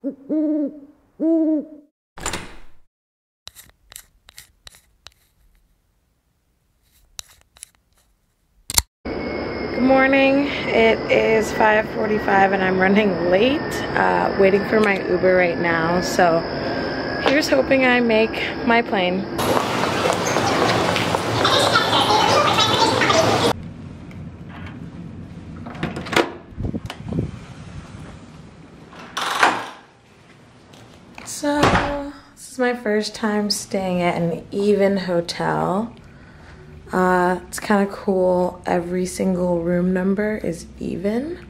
Good morning. It is 5:45 and I'm running late, waiting for my Uber right now. So here's hoping I make my plane. So this is my first time staying at an Even hotel. It's kind of cool. Every single room number is Even,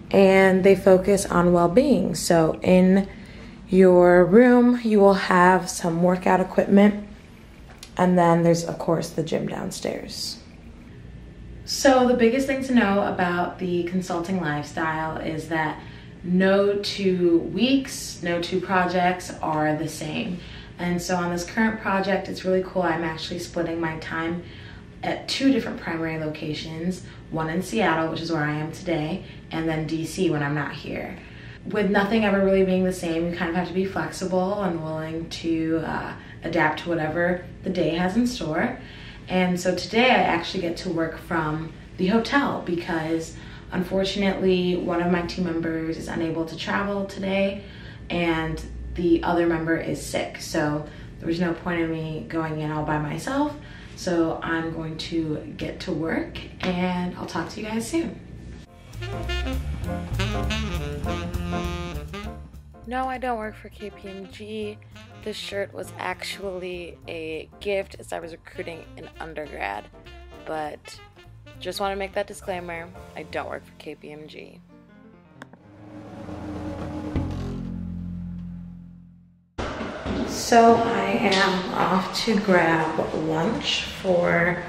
and they focus on well-being. So in your room, you will have some workout equipment, and then there's, of course, the gym downstairs. So the biggest thing to know about the consulting lifestyle is that no 2 weeks, no 2 projects are the same. And so on this current project, it's really cool. I'm actually splitting my time at 2 different primary locations, one in Seattle, which is where I am today, and then DC when I'm not here. With nothing ever really being the same, you kind of have to be flexible and willing to adapt to whatever the day has in store. And so today I actually get to work from the hotel because unfortunately one of my team members is unable to travel today and the other member is sick. So there was no point in me going in all by myself. So I'm going to get to work and I'll talk to you guys soon. No, I don't work for KPMG. This shirt was actually a gift as I was recruiting an undergrad, but just want to make that disclaimer, I don't work for KPMG. So I am off to grab lunch for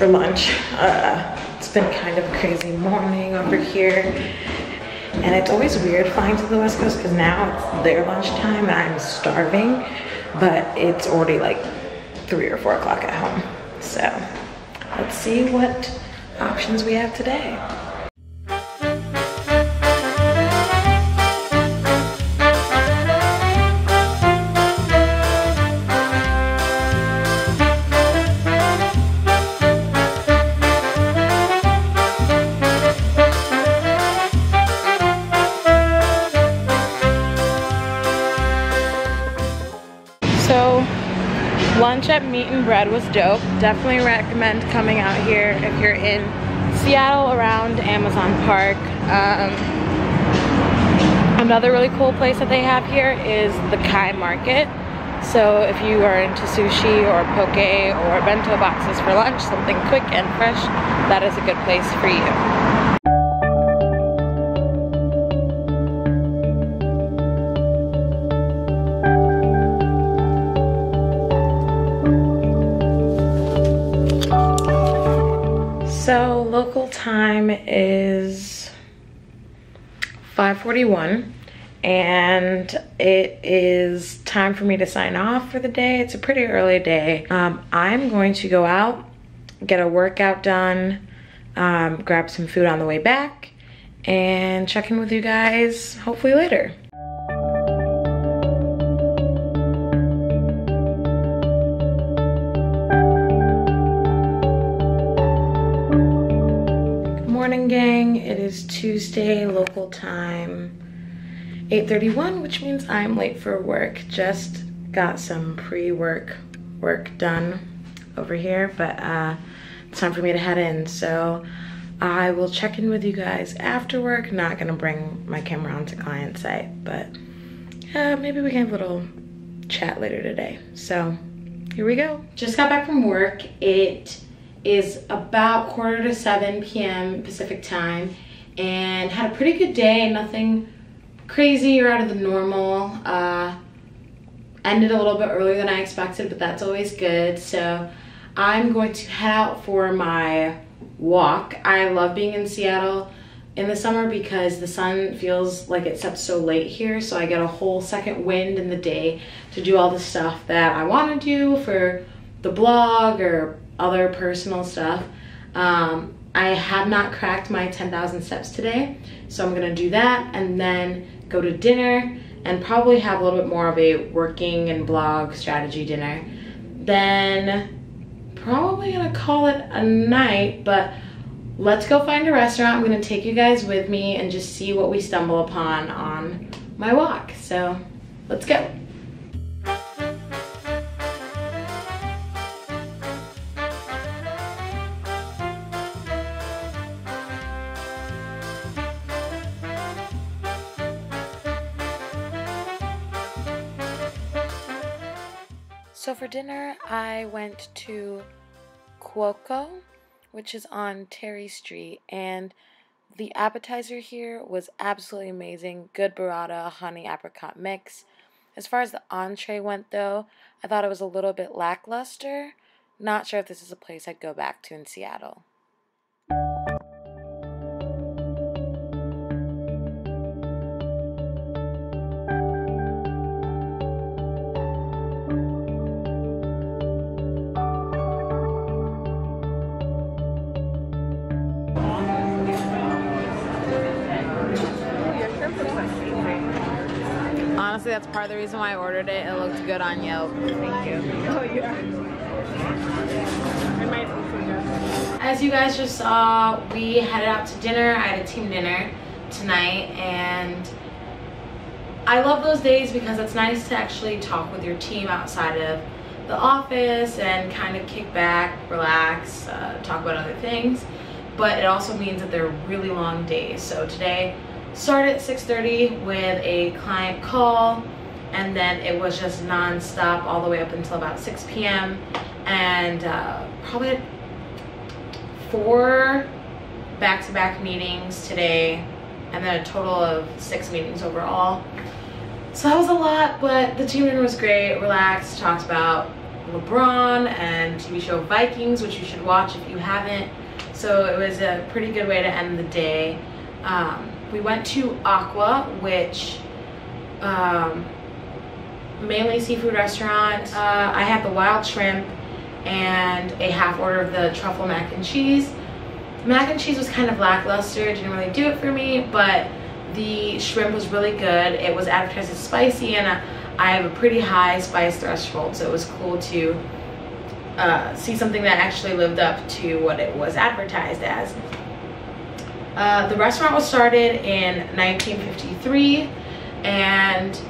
lunch. It's been kind of a crazy morning over here. And it's always weird flying to the West Coast because now it's their lunchtime and I'm starving, but it's already like 3 or 4 o'clock at home. So let's see what options we have today. So lunch at Meat and Bread was dope. Definitely recommend coming out here if you're in Seattle around Amazon Park. Another really cool place that they have here is the Kai Market. So if you are into sushi or poke or bento boxes for lunch, something quick and fresh, that is a good place for you. So local time is 5:41 and it is time for me to sign off for the day. It's a pretty early day. I'm going to go out, get a workout done, grab some food on the way back, and check in with you guys hopefully later. Morning gang, it is Tuesday local time 8:31, which means I'm late for work. Just got some pre-work work done over here, but it's time for me to head in, so I will check in with you guys after work. Not gonna bring my camera onto client site, but maybe we can have a little chat later today. So here we go. Just got back from work. It is about 6:45 p.m. Pacific time and had a pretty good day. Nothing crazy or out of the normal. Ended a little bit earlier than I expected, but that's always good. So I'm going to head out for my walk. I love being in Seattle in the summer because the sun feels like it sets so late here, so I get a whole second wind in the day to do all the stuff that I want to do for the blog or other personal stuff. I have not cracked my 10,000 steps today, so I'm gonna do that and then go to dinner, and probably have a little bit more of a working and blog strategy dinner. Then probably gonna call it a night, but let's go find a restaurant. I'm gonna take you guys with me and just see what we stumble upon on my walk. So let's go. So for dinner, I went to Cuoco, which is on Terry Street, and the appetizer here was absolutely amazing. Good burrata, honey apricot mix. As far as the entree went though, I thought it was a little bit lackluster. Not sure if this is a place I'd go back to in Seattle. Honestly, that's part of the reason why I ordered it. It looked good on Yelp. Thank you. Oh, yeah. As you guys just saw, we headed out to dinner. I had a team dinner tonight, and I love those days because it's nice to actually talk with your team outside of the office and kind of kick back, relax, talk about other things. But it also means that they're really long days. So today started at 6:30 with a client call, and then it was just non-stop all the way up until about 6 p.m. and probably 4 back-to-back meetings today, and then a total of 6 meetings overall. So that was a lot, but the team dinner was great, relaxed, talked about LeBron and TV show Vikings, which you should watch if you haven't. So it was a pretty good way to end the day. We went to Aqua, which mainly seafood restaurant. I had the wild shrimp and a half order of the truffle mac and cheese. Mac and cheese was kind of lackluster, didn't really do it for me, but the shrimp was really good. It was advertised as spicy, and I have a pretty high spice threshold, so it was cool to see something that actually lived up to what it was advertised as. The restaurant was started in 1953, and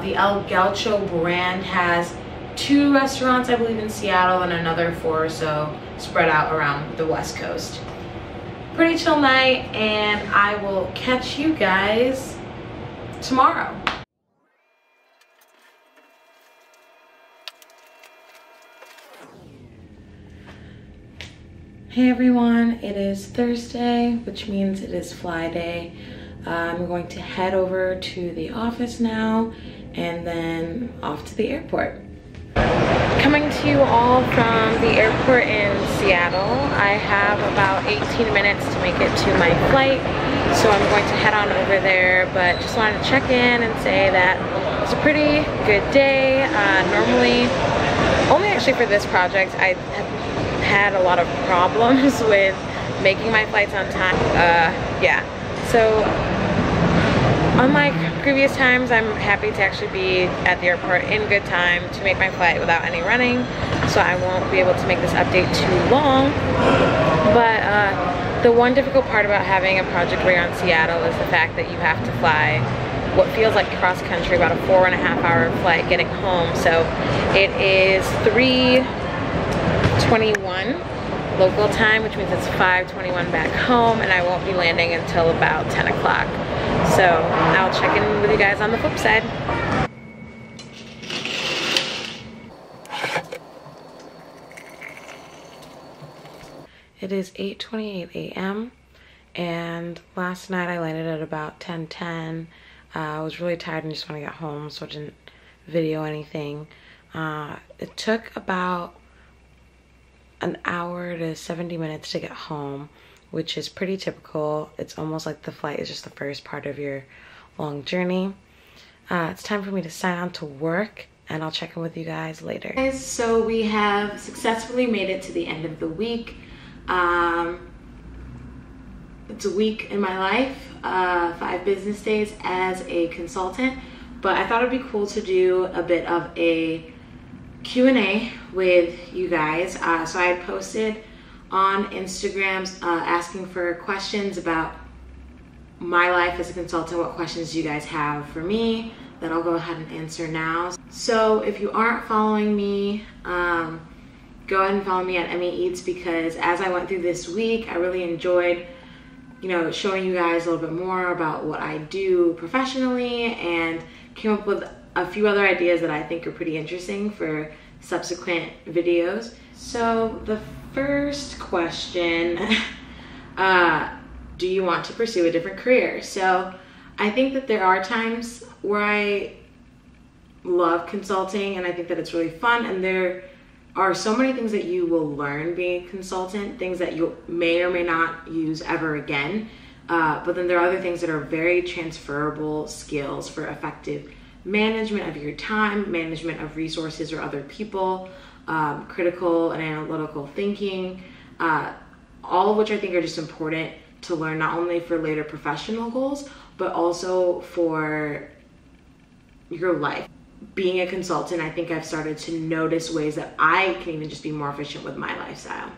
the El Gaucho brand has 2 restaurants, I believe, in Seattle, and another 4 or so spread out around the West Coast. Pretty chill night, and I will catch you guys tomorrow. Hey everyone, it is Thursday, which means it is fly day. I'm going to head over to the office now and then off to the airport. Coming to you all from the airport in Seattle. I have about 18 minutes to make it to my flight, so I'm going to head on over there, but just wanted to check in and say that it's a pretty good day. Normally, only actually for this project, I have had a lot of problems with making my flights on time. Yeah, so unlike previous times, I'm happy to actually be at the airport in good time to make my flight without any running, so I won't be able to make this update too long. But the one difficult part about having a project where you're on Seattle is the fact that you have to fly what feels like cross country, about a 4.5 hour flight getting home. So it is 3:21 local time, which means it's 5:21 back home, and I won't be landing until about 10 o'clock. So I'll check in with you guys on the flip side. It is 8:28 a.m. and last night I landed at about 10:10. I was really tired and just want to get home, so I didn't video anything. It took about an hour to 70 minutes to get home, which is pretty typical. It's almost like the flight is just the first part of your long journey. It's time for me to sign on to work, and I'll check in with you guys later. Guys, so we have successfully made it to the end of the week. it's a week in my life, 5 business days as a consultant, but I thought it'd be cool to do a bit of a Q&A with you guys. So I had posted on Instagram asking for questions about my life as a consultant, what questions you guys have for me that I'll go ahead and answer now. So if you aren't following me, go ahead and follow me at Emi Eats, because as I went through this week, I really enjoyed, showing you guys a little bit more about what I do professionally, and came up with a few other ideas that I think are pretty interesting for subsequent videos. So the first question, do you want to pursue a different career? So I think that there are times where I love consulting and I think that it's really fun, and there are so many things that you will learn being a consultant, things that you may or may not use ever again. But then there are other things that are very transferable skills for effective management of your time, management of resources or other people, critical and analytical thinking, all of which I think are just important to learn, not only for later professional goals, but also for your life. Being a consultant, I think I've started to notice ways that I can even just be more efficient with my lifestyle.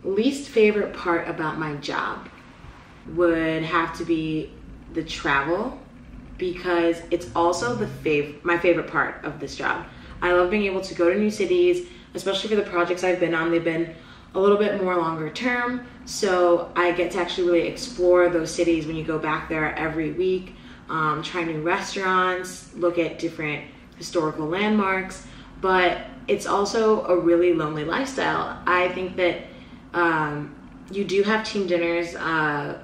Least favorite part about my job would have to be the travel, because it's also my favorite part of this job. I love being able to go to new cities, especially for the projects I've been on. They've been a little bit more longer term, so I get to actually really explore those cities when you go back there every week, try new restaurants, look at different historical landmarks. But it's also a really lonely lifestyle. I think that you do have team dinners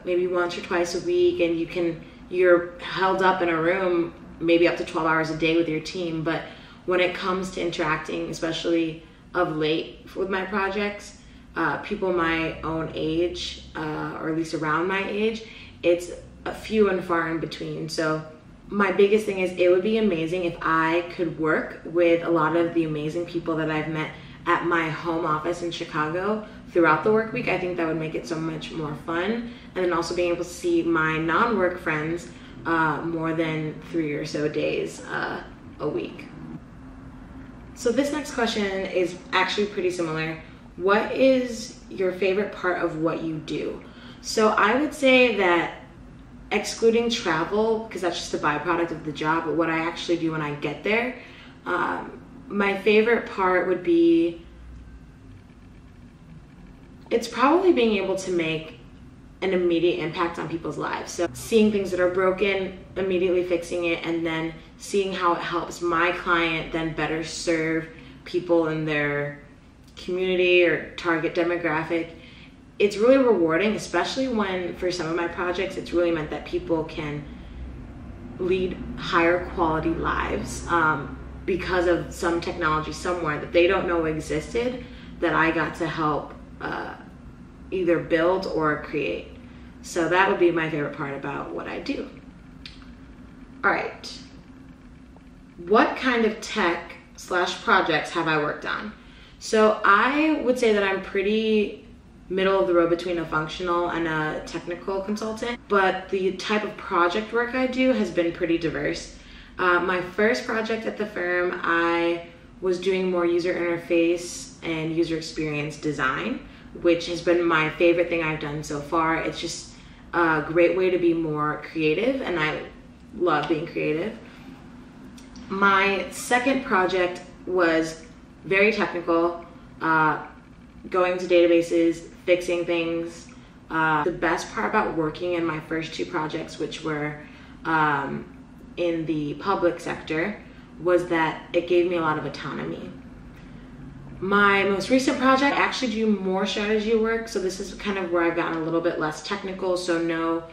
maybe once or twice a week, and you're held up in a room maybe up to 12 hours a day with your team. But when it comes to interacting, especially of late with my projects, people my own age, or at least around my age, it's a few and far in between. So my biggest thing is, it would be amazing if I could work with a lot of the amazing people that I've met at my home office in Chicago throughout the work week. I think that would make it so much more fun. And then also being able to see my non-work friends more than 3 or so days a week. So this next question is actually pretty similar. What is your favorite part of what you do? So I would say that, excluding travel, because that's just a byproduct of the job, but what I actually do when I get there, my favorite part would be, it's probably being able to make an immediate impact on people's lives. So seeing things that are broken, immediately fixing it, and then seeing how it helps my client then better serve people in their community or target demographic. It's really rewarding, especially when, for some of my projects, it's really meant that people can lead higher quality lives because of some technology somewhere that they don't know existed, that I got to help either build or create. So that would be my favorite part about what I do. All right. What kind of tech / projects have I worked on? So I would say that I'm pretty middle of the road between a functional and a technical consultant, but the type of project work I do has been pretty diverse. My first project at the firm, I was doing more user interface and user experience design, which has been my favorite thing I've done so far. It's just a great way to be more creative, and I love being creative. My second project was very technical, going to databases, fixing things. The best part about working in my first 2 projects, which were in the public sector, was that it gave me a lot of autonomy. My most recent project, I actually do more strategy work, so this is kind of where I've gotten a little bit less technical, so no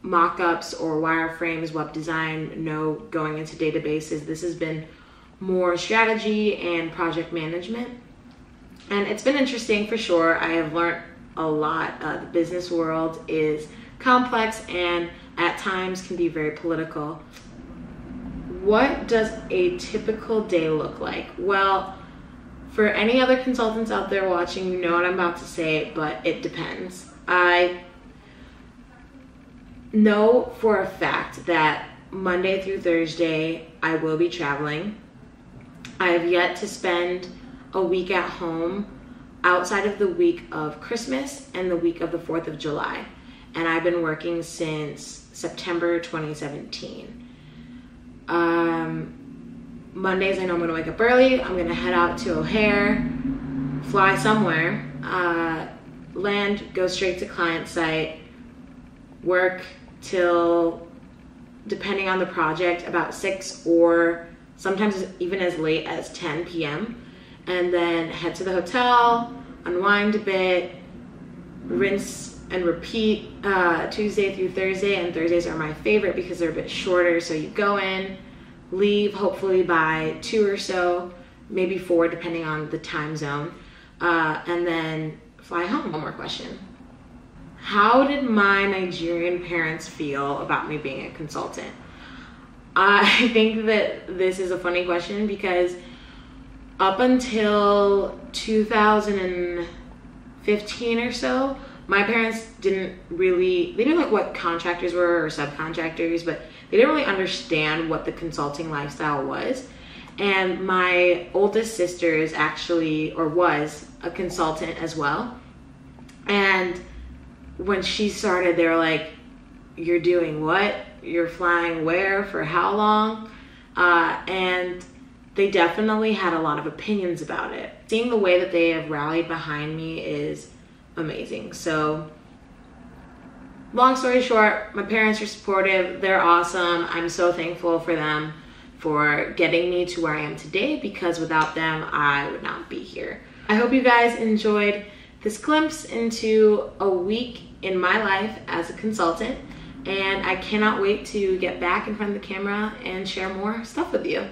mock-ups or wireframes, web design, no going into databases. This has been more strategy and project management. And it's been interesting for sure. I have learned a lot. The business world is complex and at times can be very political. What does a typical day look like? Well, for any other consultants out there watching, you know what I'm about to say, but it depends. I know for a fact that Monday through Thursday I will be traveling. I have yet to spend a week at home outside of the week of Christmas and the week of the 4th of July. And I've been working since September 2017. Mondays, I know I'm gonna wake up early. I'm gonna head out to O'Hare, fly somewhere, land, go straight to client site, work till, depending on the project, about 6 or sometimes even as late as 10 p.m. And then head to the hotel, unwind a bit, rinse and repeat Tuesday through Thursday. And Thursdays are my favorite because they're a bit shorter. So you go in, leave hopefully by 2 or so, maybe 4 depending on the time zone, and then fly home. One more question. How did my Nigerian parents feel about me being a consultant? I think that this is a funny question because up until 2015 or so, my parents didn't really, they knew like what contractors were or subcontractors, but they didn't really understand what the consulting lifestyle was. And my oldest sister is actually, or was, a consultant as well. And when she started, they were like, you're doing what? You're flying where? For how long? And they definitely had a lot of opinions about it. Seeing the way that they have rallied behind me is amazing. So long story short, my parents are supportive. They're awesome. I'm so thankful for them for getting me to where I am today, because without them, I would not be here. I hope you guys enjoyed this glimpse into a week in my life as a consultant, and I cannot wait to get back in front of the camera and share more stuff with you.